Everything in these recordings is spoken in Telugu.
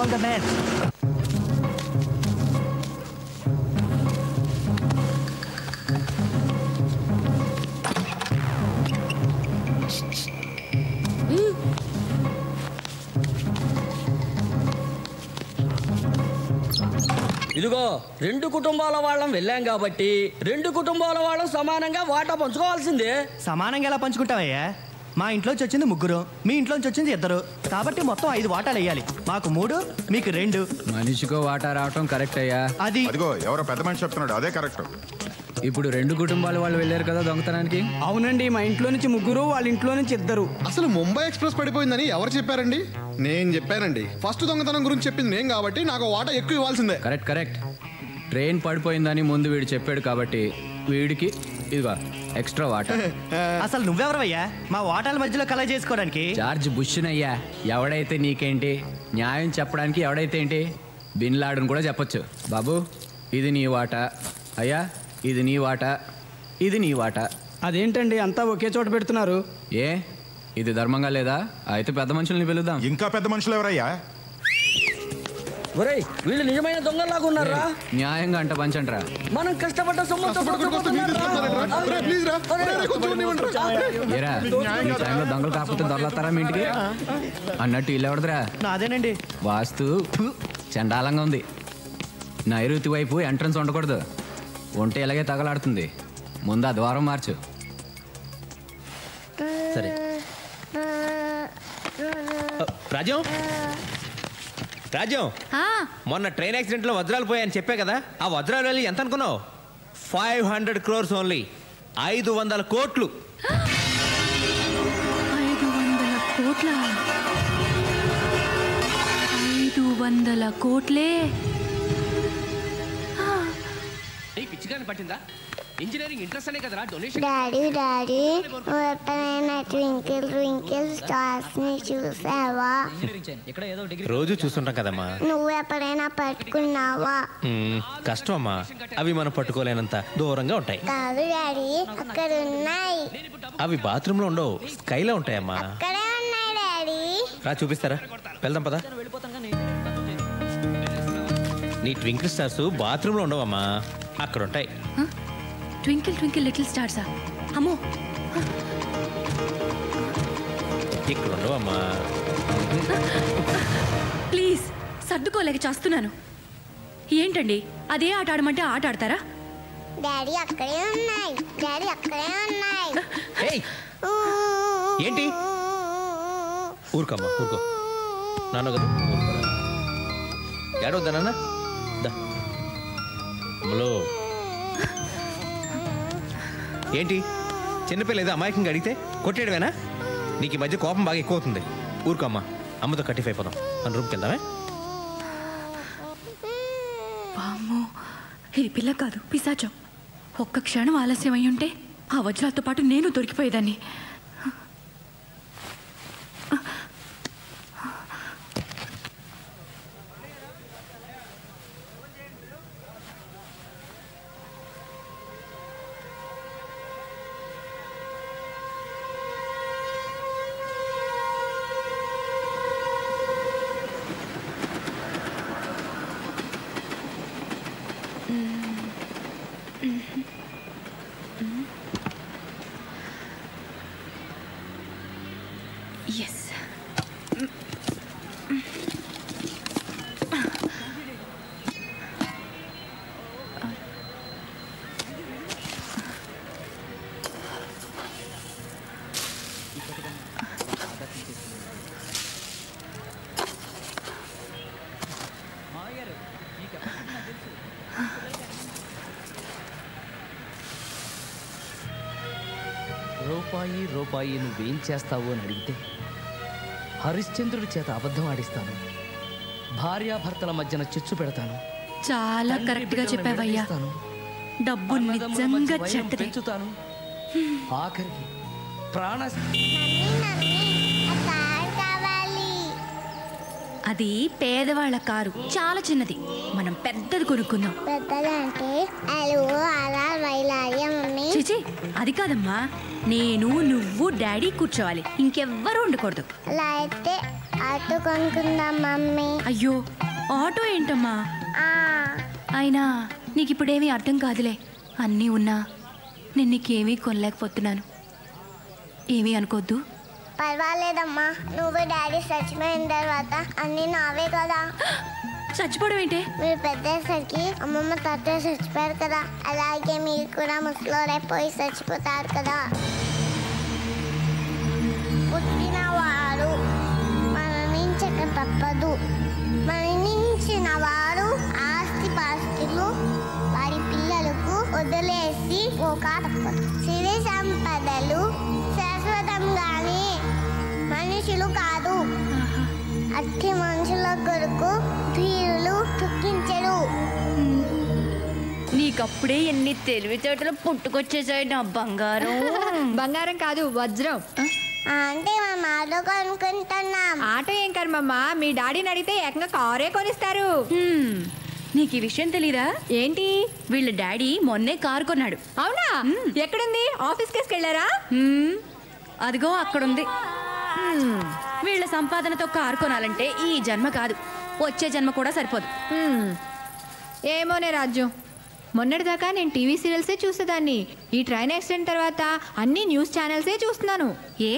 All the best. ఇదిగో 2 కుటుంబాల వాళ్ళం వెళ్ళాం కాబట్టి 2 కుటుంబాల వాళ్ళం సమానంగా వాటా పంచుకోవాల్సిందే. సమానంగా ఎలా పంచుకుంటావయ్యా? మా ఇంట్లోంచి వచ్చింది 3, మీ ఇంట్లోంచి వచ్చింది 2, కాబట్టి మొత్తం 5 వాటాలు వేయాలి. మాకు 3, మీకు 2. మనిషికో వాటా రావటం కరెక్ట్ అయ్యా. అదిగో ఎవరో పెద్ద మనిషి చెప్తున్నాడు, అదే కరెక్ట్. ఇప్పుడు 2 కుటుంబాల వాళ్ళు వెళ్ళారు కదా దొంగతనానికి. అవునండి, మా ఇంట్లో నుంచి 3, వాళ్ళ ఇంట్లో నుంచి 2. అసలు ముంబై ఎక్స్ప్రెస్ పడిపోయిందని ఎవరు చెప్పారండి? నేను చెప్పానండి. ఫస్ట్ దొంగతనం గురించి చెప్పింది నేను కాబట్టి నాకు వాటా ఎక్కువ ఇవ్వాల్సిందే. కరెక్ట్. ట్రైన్ పడిపోయిందని ముందు వీడు చెప్పాడు కాబట్టి వీడికి ఇదిగో ఎక్స్ట్రా వాటా. అసలు నువ్వెవరవయ్యా మా వాటాల మధ్యలో కలెక్ట్ చేసుకోవడానికి? జార్జ్ బుష్నయ్యా. ఎవడైతే నీకేంటి, న్యాయం చెప్పడానికి ఎవడైతే ఏంటి, బిన్ లాడన్ కూడా చెప్పొచ్చు. బాబు ఇది నీ వాటా, అయ్యా ఇది నీ వాటా, ఇది నీ వాటా. అదేంటండి అంతా ఒకే చోట పెడుతున్నారు? ఏ ఇది ధర్మంగా లేదా? అయితే పెద్ద మనుషుల్ని పిలుద్దాం. ఇంకా పెద్ద మనుషులు ఎవరయ్యా? ఒరేయ్ వీళ్ళు నిజమైన దొంగలాగా ఉన్నారా? న్యాయంగా అంట పంచండ్రా. మనం కష్టపడ్డ సొమ్ముతో ఏరా ఈ టైంలో దొంగలు కాకపోతే దొరలతారా మీ ఇంటికి అన్నట్టు ఇల్లు ఎవడదురా? నాదేనండి. వాస్తు చండాలంగా ఉంది. నైరుతి వైపు ఎంట్రన్స్ ఉండకూడదు, ఉంటే ఇలాగే తగలాడుతుంది. ముందు ఆ ద్వారం మార్చు. సరే రాజ్యం, మొన్న ట్రైన్ యాక్సిడెంట్ లో వజ్రాలు పోయాయని చెప్పే కదా, ఆ వజ్రాలు వెళ్ళి ఎంత అనుకున్నావు? 500 crores ఓన్లీ. 500 కోట్లు. 500 కోట్లే. పిచ్చిగాని పట్టిందా? ఇంజనీరింగ్ ఇంట్రెస్ట్ అనే కదరా డొనేషన్. డాడీ నువ్వు ఎప్పుడైనా ట్వింకిల్ ట్వింకిల్ స్టార్స్ ని చూసావా? రోజు చూస్తుంటాం కదమ్మా. నువ్వు ఎప్పుడైనా పట్టుకున్నావా? కష్టం అమ్మా, అవి మనం పట్టుకోలేనంత దూరంగా ఉంటాయి. కాదు డాడీ, అక్కడ ఉన్నాయి. అవి బాత్రూమ్ లో ఉండవు, స్కైలో ఉంటాయమ్మా. అక్కడే ఉన్నాయి డాడీ. రా చూపిస్తారా, వెళ్దాం పదా. నీ ట్వింకిల్ స్టార్స్ బాత్రూమ్ లో ఉండవమ్మా, అక్కడ ఉంటాయి. ట్వింకిల్ ట్వింకిల్ లిటిల్ స్టార్సా? అమ్మో, ఇక్కడ ఉండవమ్మా. ప్లీజ్ సర్దుకోలేక చేస్తున్నాను. ఏంటండి అదే ఆట ఆడమంటే ఆట ఆడతారా? డాడీ అక్కడే ఉన్నాయి, డాడీ అక్కడే ఉన్నాయి. ఏంటి? ఊరుకోమ్మా, ఊరుకో. నాన్న కదా ఏడవద్దా నాన్న? ఏంటి చిన్నపిల్ల ఏదో అమాయకంగా అడిగితే కొట్టేయడమేనా? నీకు ఈ మధ్య కోపం బాగా ఎక్కువ అవుతుంది. ఊరుకోమ్మా, అమ్మతో కట్టిఫ్ అయిపోదాం. మన రూమ్కి వెళ్దామే. వామ్మో, ఇది పిల్ల కాదు పిశాచం. ఒక్క క్షణం ఆలస్యం అయి ఉంటే ఆ వజ్రాలతో పాటు నేను దొరికిపోయేదాన్ని. Yes. రూపాయి నువ్వేం చేస్తావు అని అడిగితే హరిశ్చంద్రుడి చేత అబద్ధం ఆడిస్తాను, భార్యాభర్తల మధ్యన చిచ్చు పెడతాను. చాలా కరెక్ట్ గా చెప్పావయ్యా. డబ్బు నిజంగా పెంచుతాను, ఆఖరికి ప్రాణ. అది పేదవాళ్ళ కారు, చాలా చిన్నది. మనం పెద్దది కొనుక్కుందాం. పెద్దదంటే చిచి, అది కాదమ్మా. నేను, నువ్వు, డాడీ కూర్చోవాలి, ఇంకెవ్వరూ ఉండకూడదు. అలా అయితే ఆటో కొనుక్కుందాం మమ్మీ. అయ్యో ఆటో ఏంటమ్మా? అయినా నీకు ఇప్పుడేమీ అర్థం కాదులే. అన్నీ ఉన్నా నేను నీకేమీ కొనలేకపోతున్నాను. ఏమీ అనుకోద్దు. పర్వాలేదమ్మా, నువ్వు డాడీ చచ్చిపోయిన తర్వాత అన్నీ నావే కదా. చచ్చిపోవడం ఏంటే? మీరు పెద్దసరికి అమ్మమ్మ తాతయ్య చచ్చిపోయారు కదా, అలాగే మీరు కూడా ముసలోరైపోయి చచ్చిపోతారు కదా. పుట్టిన వారు మరణించక తప్పదు. మరణించిన వారు ఆస్తి పాస్తులు వారి పిల్లలకు వదిలేసి పోక తప్పదు. సిరి సంపదలు శాశ్వతంగానే, మనుషులు కాదు. అట్టి మనుషుల కొరకు ధీరులు దుఃఖించరు. నీకప్పుడే ఎన్ని తెలివితేటలు పుట్టుకొచ్చేసాయి నా బంగారం. బంగారం కాదు, వజ్రం. అంటే మేము ఆటో కొనుక్కుంటున్నాం. ఆటో ఏం కర్మమ్మా, మీ డాడీని అడిగితే ఏకంగా కారే కొనిస్తారు. నీకు ఈ విషయం తెలీదా? ఏంటి? వీళ్ళ డాడీ మొన్నే కారు కొన్నాడు. అవునా? ఎక్కడుంది? ఆఫీస్ కేసుకు వెళ్ళారా? అదిగో అక్కడుంది. వీళ్ళ సంపాదనతో కారు కొనాలంటే ఈ జన్మ కాదు, వచ్చే జన్మ కూడా సరిపోదు. ఏమోనే రాజ్యం, మొన్నటిదాకా నేను టీవీ సీరియల్సే చూసేదాన్ని. ఈ ట్రైన్ యాక్సిడెంట్ తర్వాత అన్ని న్యూస్ ఛానల్సే చూస్తున్నాను. ఏ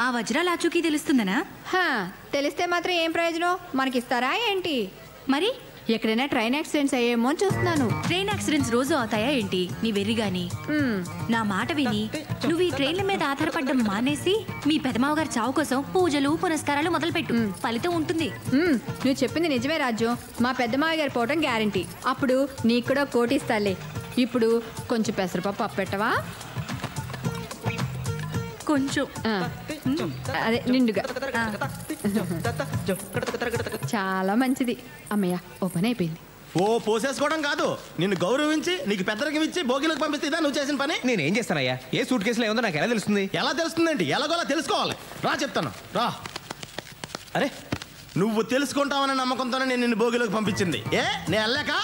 ఆ వజ్రాల ఆచూకీ తెలుస్తుందనా? తెలిస్తే మాత్రం ఏం ప్రయోజనం? మనకిస్తారా ఏంటి? మరి ఎక్కడైనా ట్రైన్ యాక్సిడెంట్స్ అయ్యేమో అని చూస్తున్నాను. ట్రైన్ యాక్సిడెంట్స్ రోజు అవుతాయా ఏంటి? నీ వెర్రిగాని. నా మాట విని నువ్వు ఈ ట్రైన్ల మీద ఆధారపడడం మానేసి మీ పెదమావ గారి చావు కోసం పూజలు పునస్కారాలు మొదలుపెట్టు. ఫలితం ఉంటుంది. నువ్వు చెప్పింది నిజమే రాజ్యం. మా పెద్దమావ గారు పోవటం గ్యారంటీ. అప్పుడు నీకు కూడా కోటిస్తాలే. ఇప్పుడు కొంచెం పెసరపప్పు అప్పెట్టవా? కొంచెం అదే నిండుగా. చాలా మంచిది. అమ్మయ్య, ఓ పని అయిపోయింది. ఓ పోసేసుకోవడం కాదు, నిన్ను గౌరవించి నీకు పెద్దరికం ఇచ్చి భోగిలకు పంపిస్తే ఇదా నువ్వు చేసిన పని? నేనేం చేస్తానయ్యా? ఏ సూట్ కేసులో ఏముందో నాకు ఎలా తెలుస్తుంది? ఎలా తెలుస్తుందండి? ఎలాగోలా తెలుసుకోవాలి. రా చెప్తాను, రా. అరే నువ్వు తెలుసుకుంటావన్న నమ్మకంతోనే నేను నిన్ను భోగిలోకి పంపించింది. నేను వెళ్ళాక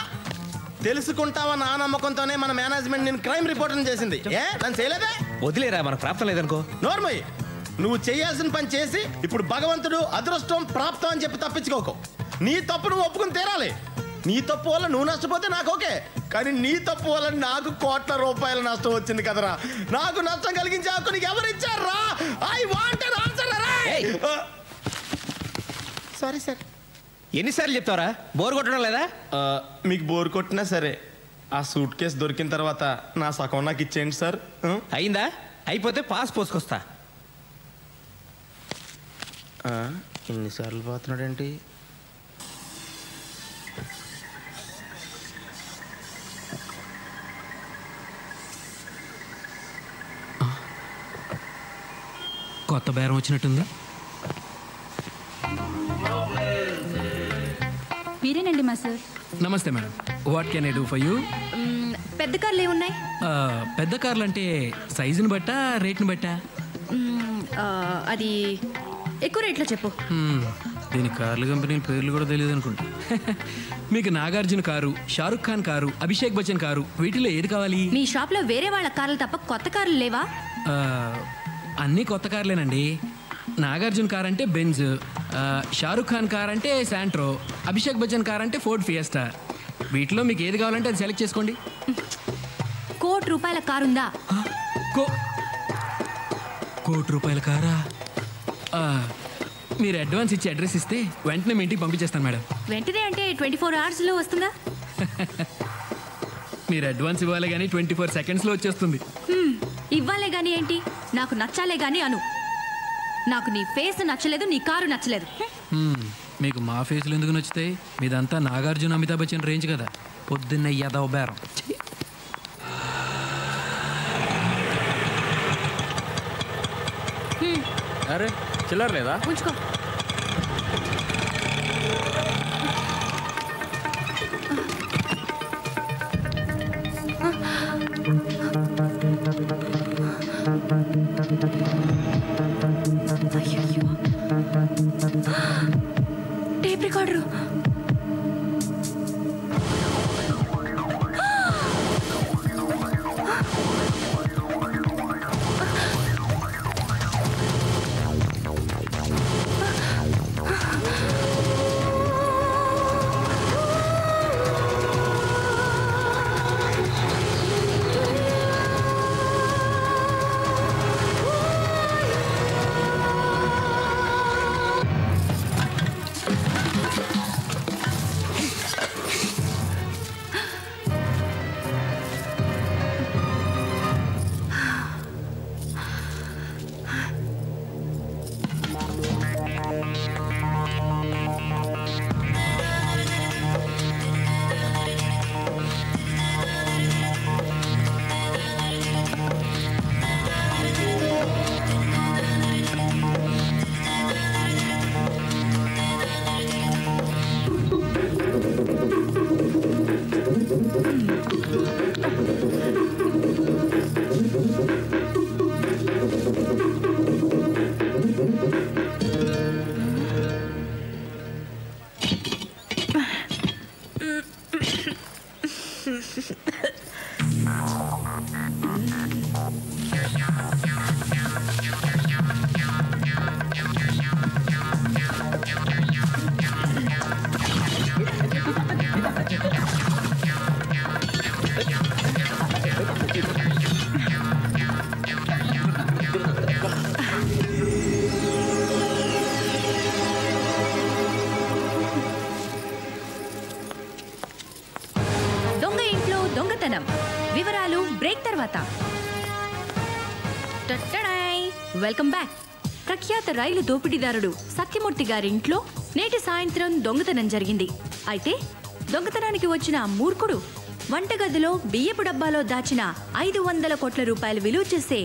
తెలుసుకుంటావన్న ఆ నమ్మకంతోనే మన మేనేజ్మెంట్ నేను క్రైమ్ రిపోర్ట్ చేసింది. నన్ను చేయలేదే? వదిలేరా, మనకు ప్రాప్తం లేదనుకో. నోర్మయ్య, నువ్వు చేయాల్సిన పని చేసి ఇప్పుడు భగవంతుడు అదృష్టం ప్రాప్తం అని చెప్పి తప్పించుకోకు. నీ తప్పు నువ్వు ఒప్పుకుని తీరాలి. నీ తప్పు వల్ల నువ్వు నష్టపోతే నాకు ఓకే, కానీ నీ తప్పు వల్ల నాకు కోట్ల రూపాయల నష్టం వచ్చింది కదరా. నాకు నష్టం కలిగించే హక్కు నీకు ఎవరు ఇచ్చారా? I want an answer. Sorry sir. ఎన్నిసార్లు చెప్తావరా? బోర్ కొట్టడం లేదా? మీకు బోర్ కొట్టినా సరే ఆ సూట్ కేసు దొరికిన తర్వాత నా సగం నాకు ఇచ్చేయండి సార్. అయిందా? అయిపోతే పాస్ పోసుకొస్తా. ఎన్నిసార్లు పోతున్నాడేంటి? కొత్త బేరం వచ్చినట్టుంది. మీరేనండి మా సార్. నమస్తే madam, what can I do for you? పెద్ద కార్లు ఏమున్నాయి? పెద్ద కార్లు అంటే సైజుని బట్టా రేట్ని బట్టా? అది ఎక్కువ రేట్లో చెప్పు. దీని కార్లు కంపెనీల పేర్లు కూడా తెలియదు అనుకుంటా. మీకు Nagarjuna car, Shahrukh Khan car, Abhishek Bachchan car, వీటిలో ఏది కావాలి? మీ షాప్లో వేరే వాళ్ళ కార్లు తప్ప కొత్త కార్లు లేవా? అన్నీ కొత్త కార్లేనండి. నాగార్జున కార్ అంటే బెంజ్, షారుఖ్ ఖాన్ కార్ అంటే శాంట్రో, అభిషేక్ బచ్చన్ కార్ అంటే ఫోర్డ్ ఫియస్టా. వీటిలో మీకు ఏది కావాలంటే అది సెలెక్ట్ చేసుకోండి. ₹1,00,00,000 కారు ఉందా? ₹1,00,00,000 కారా? మీరు అడ్వాన్స్ ఇచ్చి అడ్రస్ ఇస్తే వెంటనే మీ ఇంటికి పంపించేస్తాను మేడం. వెంటనే అంటే 24 అవర్స్లో వస్తుందా? మీరు అడ్వాన్స్ ఇవ్వాలి కానీ 24 సెకండ్స్లో వచ్చేస్తుంది. ఇవ్వాలే కానీ ఏంటి, నాకు నచ్చాలే కానీ అను. నాకు నీ ఫేస్ నచ్చలేదు, నీ కారు నచ్చలేదు. మీకు మా ఫేస్లు ఎందుకు నచ్చుతాయి? మీదంతా నాగార్జున అమితాబ్ బచ్చన్ రేంజ్ కదా. పొద్దున్న యాదవ్ బేరం. అరే చిల్లర లేదా? ఉంచుకో. Tape recorder. వివరాలు బ్రేక్ తర్వాత. Welcome back. ప్రఖ్యాత రైలు దోపిడీదారుడు సత్యమూర్తి గారి ఇంట్లో నేటి సాయంత్రం దొంగతనం జరిగింది. అయితే దొంగతనానికి వచ్చిన మూర్ఖుడు వంటగదిలో బియ్యపు డబ్బాలో దాచిన 500 కోట్ల రూపాయలు విలువ చేసే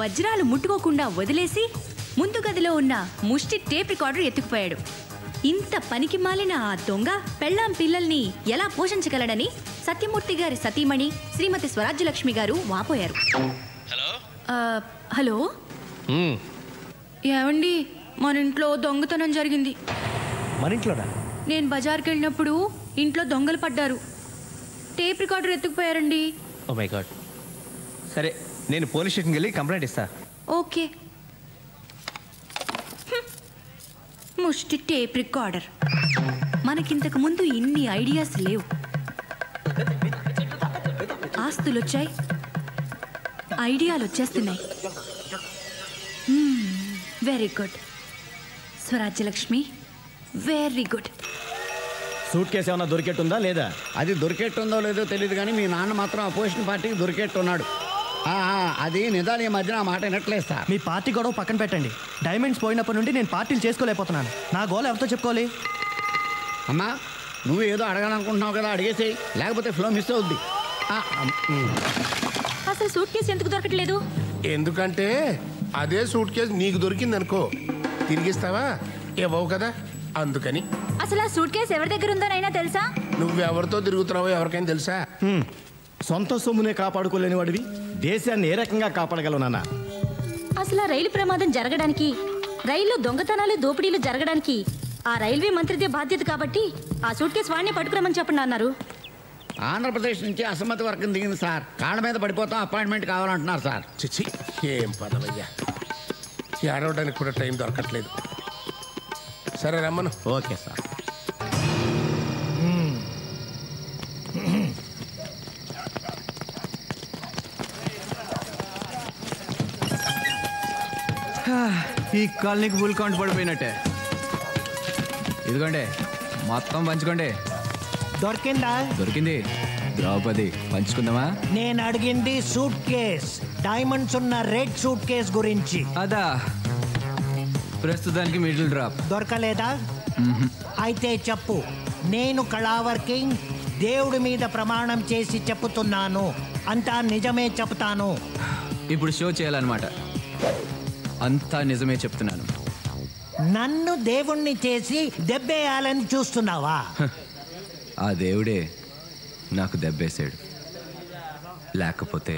వజ్రాలు ముట్టుకోకుండా వదిలేసి ముందు గదిలో ఉన్న ముష్టి టేప్ రికార్డర్ ఎత్తుకుపోయాడు. ఇంత పనికి మాలిన ఆ దొంగ పెళ్ళాం పిల్లల్ని ఎలా పోషించగలడని సత్యమూర్తి గారి సతీమణి శ్రీమతి స్వరాజ్యలక్ష్మి గారు వాపోయారు. హలో, ఏమండి, మన ఇంట్లో దొంగతనం జరిగింది. మన ఇంట్లోనా? నేను బజార్కి వెళ్ళినప్పుడు ఇంట్లో దొంగలు పడ్డారు. టేప్ రికార్డర్ ఎత్తుకుపోయారండి. Oh my god. సరే, నేను పోలీస్ స్టేషన్కి వెళ్ళి కంప్లైంట్ ఇస్తా. ఓకే. ముష్టి టేప్ రికార్డర్. మనకింతకు ముందు ఇన్ని ఐడియాస్ లేవు. ఆస్తులు వచ్చాయి, ఐడియాలు వచ్చేస్తున్నాయి. Very good Swarajyalakshmi, very good. Suit case ఏమన్నా దొరికెట్టుందా లేదా? అది దొరికెట్టుందో లేదో తెలియదు కానీ మీ నాన్న మాత్రం అపోజిషన్ పార్టీకి దొరికెట్టున్నాడు. అది నిజాలు ఈ మధ్యన ఆ మాట వినట్లేదు సార్. మీ పార్టీ గొడవ పక్కన పెట్టండి. డైమండ్స్ పోయినప్పటి నుండి నేను పార్టీలు చేసుకోలేకపోతున్నాను. నా గోల్ ఎవరితో చెప్పుకోవాలి? అమ్మా, నువ్వు ఏదో అడగాలనుకుంటున్నావు కదా, అడిగేసేయి, లేకపోతే ఫ్లో మిస్ అవుద్ది. అసలు సూట్ కేసు ఎందుకు దొరకట్లేదు? ఎందుకంటే అదే సూట్ కేసు నీకు దొరికింది అనుకో, తిరిగిస్తావా? ఇవ్వవు కదా, అందుకని. అసలు ఆ సూట్ కేసు ఎవరి దగ్గర ఉందోనైనా తెలుసా? నువ్వెవరితో తిరుగుతున్నావో ఎవరికైనా తెలుసా? సొంత సొమ్మునే కాపాడుకోలేని వాడివి దేశాన్ని ఏ రకంగా కాపాడగలవు నాన్న? అసలు ఆ రైలు ప్రమాదం జరగడానికి, రైల్లో దొంగతనాలు దోపిడీలు జరగడానికి ఆ రైల్వే మంత్రిదే బాధ్యత కాబట్టి ఆ సూట్ కేసు వాడిని పట్టుకురమని చెప్పండి అన్నారు. ఆంధ్రప్రదేశ్ నుంచి అసమ్మతి వర్గం దిగింది సార్. కాళ్ళ మీద పడిపోతాం, అపాయింట్మెంట్ కావాలంటున్నారు సార్. చిచ్చి, ఏం పదవయ్యా, ఏడవడానికి కూడా టైం దొరకట్లేదు. సరే రమ్మను. Okay sir. ఈ కాలనీకి ఫుల్ కౌంట్ పడిపోయినట్టే. ఇదిగోండి, మొత్తం పంచుకోండి. దొరికిందా? దొరికింది. ద్రౌపది, పంచుకుందామా? నేను అడిగింది సూట్ కేస్, డైమండ్స్ ఉన్న రెడ్ సూట్ కేస్ గురించి. అదా, ప్రస్తుతానికి మిడిల్ డ్రాప్. దొరకలేదా? అయితే చెప్పు. నేను కళావర్ కింగ్ దేవుడి మీద ప్రమాణం చేసి చెప్పుతున్నాను, అంతా నిజమే చెప్తాను. ఇప్పుడు షో చేయాలన్నమాట. అంతా నిజమే చెప్తున్నాను. నన్ను దేవుణ్ణి చేసి దెబ్బేయాలని చూస్తున్నావా? ఆ దేవుడే నాకు దెబ్బేశాడు, లేకపోతే